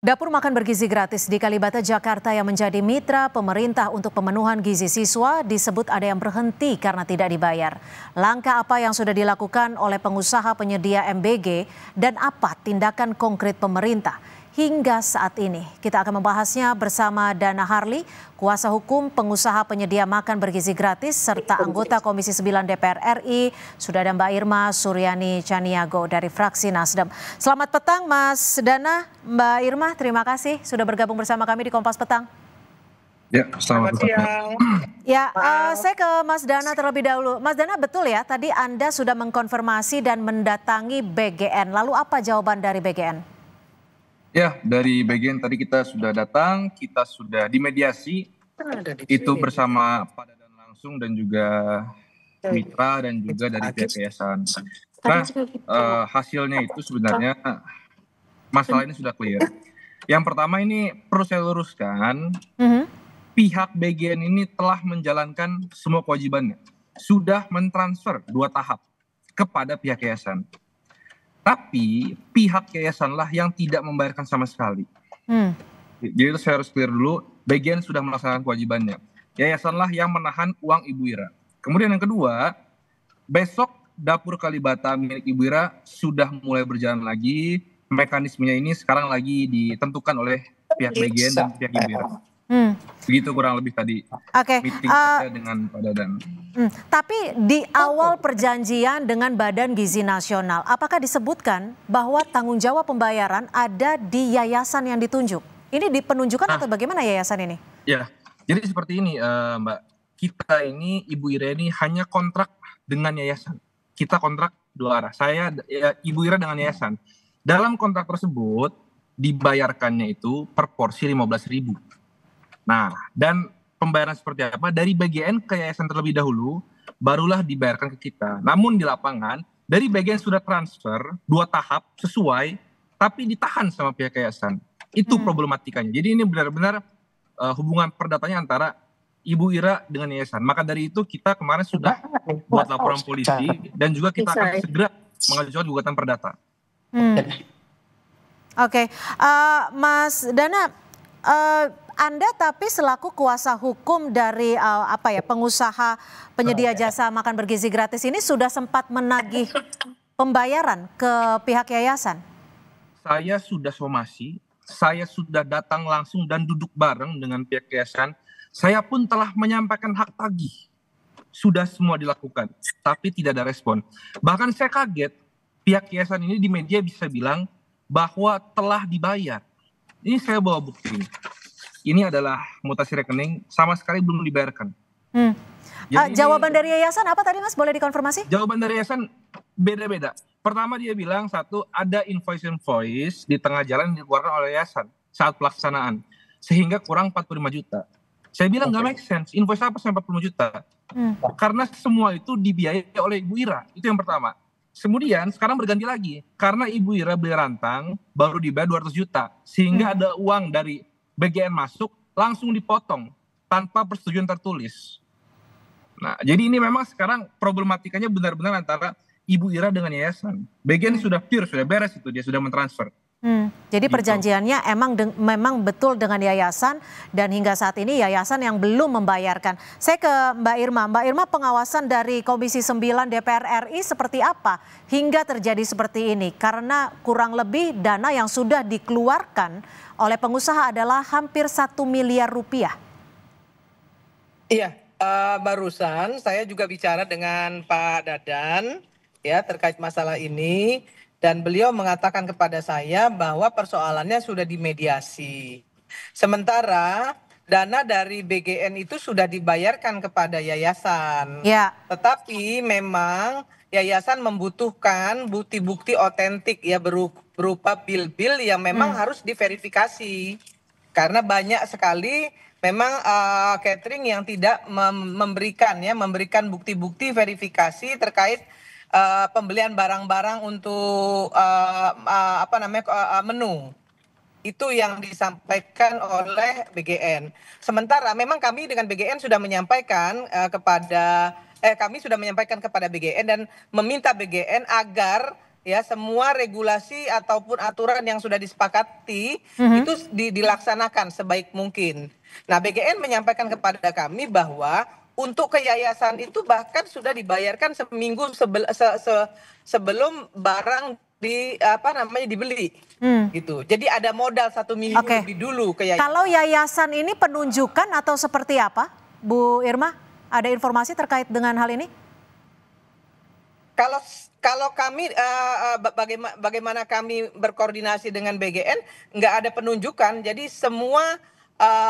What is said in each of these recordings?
Dapur makan bergizi gratis di Kalibata, Jakarta yang menjadi mitra pemerintah untuk pemenuhan gizi siswa disebut ada yang berhenti karena tidak dibayar. Langkah apa yang sudah dilakukan oleh pengusaha penyedia MBG dan apa tindakan konkret pemerintah hingga saat ini? Kita akan membahasnya bersama Dana Harley, kuasa hukum pengusaha penyedia makan bergizi gratis serta anggota Komisi 9 DPR RI. Sudah ada Mbak Irma Suryani Caniago dari fraksi Nasdem. Selamat petang Mas Dana, Mbak Irma, terima kasih sudah bergabung bersama kami di Kompas Petang. Ya, selamat siang. Ya, saya ke Mas Dana terlebih dahulu. Mas Dana, betul ya tadi Anda sudah mengkonfirmasi dan mendatangi BGN. Lalu apa jawaban dari BGN? Ya, dari BGN tadi kita sudah datang, kita sudah dimediasi, itu bersama Pak Dadan langsung dan juga mitra dan juga dari pihak yayasan. Nah, hasilnya itu sebenarnya masalah ini sudah clear. Yang pertama ini perlu saya luruskan, pihak BGN ini telah menjalankan semua kewajibannya, sudah mentransfer 2 tahap kepada pihak yayasan. Tapi pihak yayasanlah yang tidak membayarkan sama sekali. Jadi itu saya harus clear dulu, BGN sudah melaksanakan kewajibannya. Yayasanlah yang menahan uang Ibu Ira. Kemudian yang kedua, besok dapur Kalibata milik Ibu Ira sudah mulai berjalan lagi. Mekanismenya ini sekarang lagi ditentukan oleh pihak BGN dan pihak Ibu Ira. Begitu kurang lebih tadi meeting saya dengan Pak Dadan. Tapi di awal perjanjian dengan Badan Gizi Nasional, apakah disebutkan bahwa tanggung jawab pembayaran ada di yayasan yang ditunjuk? Ini di penunjukan atau bagaimana yayasan ini? Ya, jadi seperti ini Mbak. Kita ini, Ibu Ira ini hanya kontrak dengan yayasan. Kita kontrak 2 arah. Saya, Ibu Ira dengan yayasan. Dalam kontrak tersebut dibayarkannya itu per porsi 15.000. Nah, dan pembayaran seperti apa dari BGN ke yayasan terlebih dahulu, barulah dibayarkan ke kita. Namun di lapangan, dari BGN sudah transfer 2 tahap sesuai, tapi ditahan sama pihak yayasan. Itu problematikanya. Jadi ini benar-benar hubungan perdatanya antara Ibu Ira dengan yayasan. Maka dari itu kita kemarin sudah buat laporan polisi dan juga kita akan segera mengajukan gugatan perdata. Oke, Mas Dana, Anda tapi selaku kuasa hukum dari pengusaha penyedia jasa makan bergizi gratis ini sudah sempat menagih pembayaran ke pihak yayasan? Saya sudah somasi, saya sudah datang langsung dan duduk bareng dengan pihak yayasan. Saya pun telah menyampaikan hak tagih. Sudah semua dilakukan, tapi tidak ada respon. Bahkan saya kaget, pihak yayasan ini di media bisa bilang bahwa telah dibayar. Ini saya bawa bukti. Ini adalah mutasi rekening, sama sekali belum dibayarkan. Jawaban dari yayasan apa tadi Mas? Boleh dikonfirmasi? Jawaban dari yayasan beda-beda. Pertama dia bilang ada invoice di tengah jalan yang dikeluarkan oleh yayasan saat pelaksanaan. Sehingga kurang 45 juta. Saya bilang nggak make sense, invoice apa sampai 40 juta? Karena semua itu dibiayai oleh Ibu Ira, itu yang pertama. Kemudian sekarang berganti lagi, karena Ibu Ira beli rantang baru dibayar 200 juta. Sehingga ada uang dari BGN masuk langsung dipotong tanpa persetujuan tertulis. Nah, jadi ini memang sekarang problematikanya benar-benar antara Ibu Ira dengan yayasan. BGN sudah pure, sudah beres itu, dia sudah mentransfer. Jadi perjanjiannya memang betul dengan yayasan dan hingga saat ini yayasan yang belum membayarkan. Saya ke Mbak Irma. Mbak Irma, pengawasan dari Komisi 9 DPR RI seperti apa hingga terjadi seperti ini? Karena kurang lebih dana yang sudah dikeluarkan oleh pengusaha adalah hampir 1 miliar rupiah. Iya, barusan saya juga bicara dengan Pak Dadan ya terkait masalah ini. Dan beliau mengatakan kepada saya bahwa persoalannya sudah dimediasi. Sementara dana dari BGN itu sudah dibayarkan kepada yayasan. Tetapi memang yayasan membutuhkan bukti-bukti otentik ya berupa bil-bil yang memang harus diverifikasi. Karena banyak sekali memang catering yang tidak memberikan bukti-bukti verifikasi terkait pembelian barang-barang untuk menu. Itu yang disampaikan oleh BGN. Sementara memang kami dengan BGN sudah menyampaikan kepada BGN dan meminta BGN agar ya semua regulasi ataupun aturan yang sudah disepakati itu dilaksanakan sebaik mungkin. Nah, BGN menyampaikan kepada kami bahwa untuk ke yayasan itu bahkan sudah dibayarkan seminggu sebelum barang dibeli gitu. Jadi ada modal 1 minggu lebih dulu ke yayasan. Kalau yayasan ini penunjukan atau seperti apa, Bu Irma? Ada informasi terkait dengan hal ini? Kalau kami bagaimana kami berkoordinasi dengan BGN, nggak ada penunjukan. Jadi semua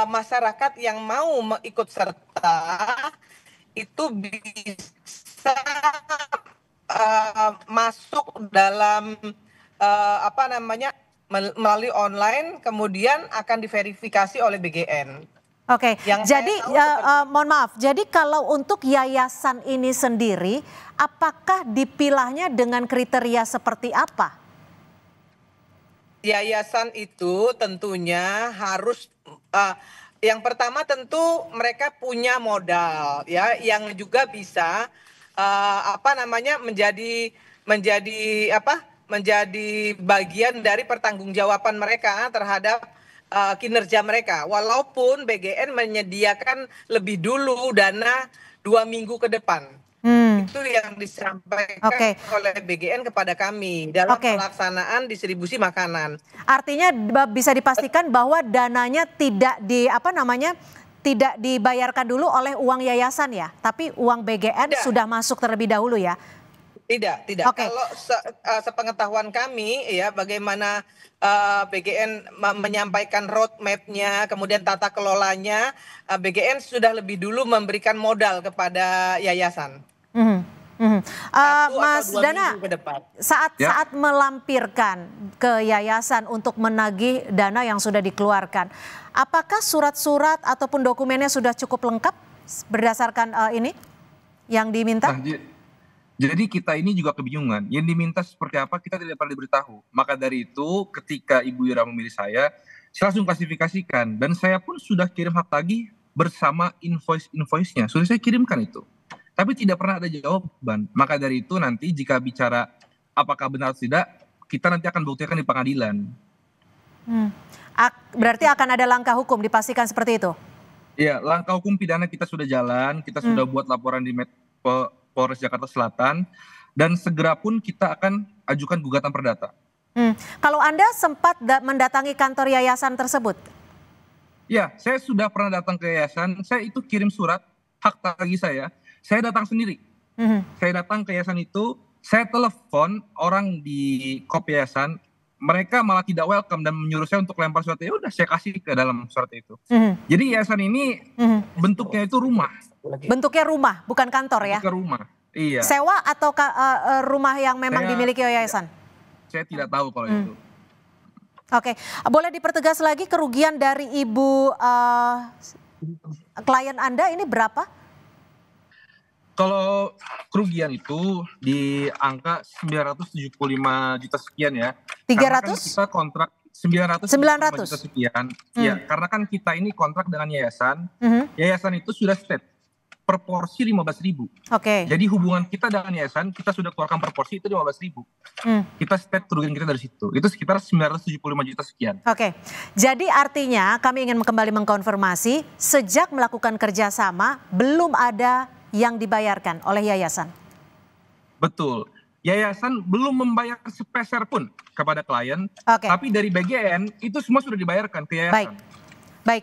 masyarakat yang mau ikut serta itu bisa masuk dalam melalui online, kemudian akan diverifikasi oleh BGN. Oke, jadi mohon maaf, jadi kalau untuk yayasan ini sendiri, apakah dipilahnya dengan kriteria seperti apa? Yayasan itu tentunya harus yang pertama tentu mereka punya modal ya, yang juga bisa menjadi bagian dari pertanggungjawaban mereka terhadap kinerja mereka. Walaupun BGN menyediakan lebih dulu dana 2 minggu ke depan. Itu yang disampaikan oleh BGN kepada kami dalam pelaksanaan distribusi makanan. Artinya bisa dipastikan bahwa dananya tidak tidak dibayarkan dulu oleh uang yayasan ya, tapi uang BGN sudah masuk terlebih dahulu ya. Tidak. Kalau sepengetahuan kami ya, bagaimana BGN menyampaikan roadmap-nya, kemudian tata kelolanya, BGN sudah lebih dulu memberikan modal kepada yayasan. Mas Dana, saat melampirkan ke yayasan untuk menagih dana yang sudah dikeluarkan, apakah surat-surat ataupun dokumennya sudah cukup lengkap berdasarkan ini yang diminta? Jadi kita ini juga kebingungan, yang diminta seperti apa kita tidak pernah diberitahu. Maka dari itu ketika Ibu Ira memilih saya langsung klasifikasikan. Dan saya pun sudah kirim hak tagih bersama invoice-nya, sudah saya kirimkan itu. Tapi tidak pernah ada jawaban. Maka dari itu nanti jika bicara apakah benar atau tidak, kita nanti akan buktikan di pengadilan. Berarti akan ada langkah hukum, dipastikan seperti itu? Iya, langkah hukum pidana kita sudah jalan, kita sudah buat laporan di Polres Jakarta Selatan, dan segera pun kita akan ajukan gugatan perdata. Kalau Anda sempat mendatangi kantor yayasan tersebut? Ya, saya sudah pernah datang ke yayasan, saya itu kirim surat hak tagih saya datang sendiri. Saya datang ke yayasan itu, saya telepon orang di kop yayasan, mereka malah tidak welcome dan menyuruh saya untuk lempar surat. Ya udah, saya kasih ke dalam surat itu. Jadi yayasan ini bentuknya itu rumah. Bentuknya rumah, bukan kantor ya? Bentuknya rumah, iya. Sewa atau rumah yang memang dimiliki yayasan? Saya tidak tahu kalau itu. Oke, boleh dipertegas lagi kerugian dari ibu klien Anda ini berapa? Kalau kerugian itu di angka 975 juta sekian ya. 300? Karena kan kita kontrak 900 juta sekian. Ya, karena kan kita ini kontrak dengan yayasan. Yayasan itu sudah state per porsi 15.000. Jadi hubungan kita dengan yayasan, kita sudah keluarkan per porsi itu 15.000. Kita state kerugian kita dari situ. Itu sekitar 975 juta sekian. Jadi artinya kami ingin kembali mengkonfirmasi, sejak melakukan kerjasama belum ada yang dibayarkan oleh yayasan. Betul. Yayasan belum membayar sepeser pun kepada klien, tapi dari BGN itu semua sudah dibayarkan ke yayasan. Baik.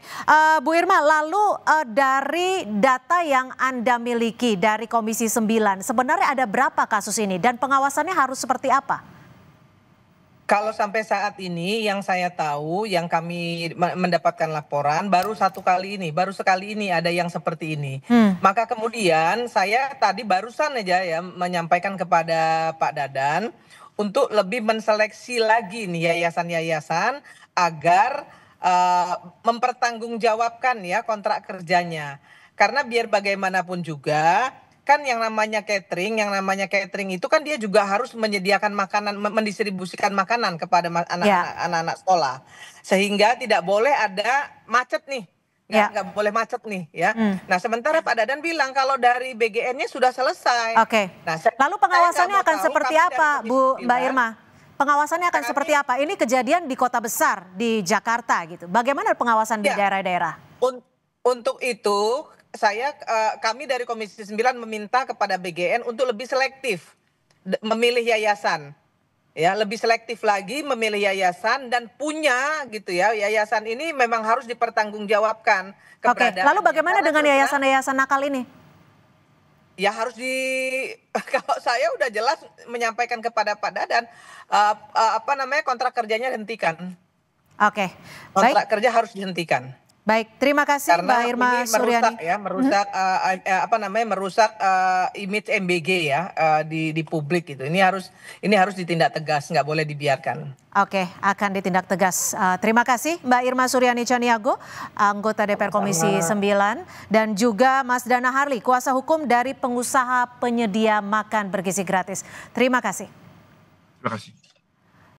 Bu Irma, lalu dari data yang Anda miliki dari Komisi 9, sebenarnya ada berapa kasus ini dan pengawasannya harus seperti apa? Kalau sampai saat ini yang saya tahu, yang kami mendapatkan laporan baru sekali ini ada yang seperti ini. Maka kemudian saya tadi barusan aja ya menyampaikan kepada Pak Dadan untuk lebih menseleksi lagi nih yayasan-yayasan agar mempertanggungjawabkan ya kontrak kerjanya. Karena biar bagaimanapun juga kan yang namanya catering itu kan dia juga harus menyediakan makanan, mendistribusikan makanan kepada anak-anak sekolah. Sehingga tidak boleh ada macet nih nggak boleh macet nih ya. Nah sementara Pak Dadan bilang kalau dari BGN-nya sudah selesai. Oke. Nah, lalu pengawasannya akan seperti apa, Bu Mbak Irma? Pengawasannya akan seperti apa? Ini kejadian di kota besar di Jakarta gitu. Bagaimana pengawasan di daerah-daerah? Untuk itu kami dari Komisi 9 meminta kepada BGN untuk lebih selektif memilih yayasan. Ya, lebih selektif lagi memilih yayasan dan punya gitu ya. Yayasan ini memang harus dipertanggungjawabkan keberadaannya. Oke, lalu bagaimana dengan yayasan-yayasan nakal ini? Ya harus kalau saya udah jelas menyampaikan kepada Pak Dadan kontrak kerjanya dihentikan. Oke. Kontrak kerja harus dihentikan. Baik, terima kasih Karena Mbak Irma Suryani. Merusak image MBG ya di publik gitu. Ini harus ditindak tegas, nggak boleh dibiarkan. Oke, akan ditindak tegas. Terima kasih Mbak Irma Suryani Caniago, anggota DPR Komisi 9, dan juga Mas Dana Harli, kuasa hukum dari pengusaha penyedia makan bergizi gratis. Terima kasih. Terima kasih.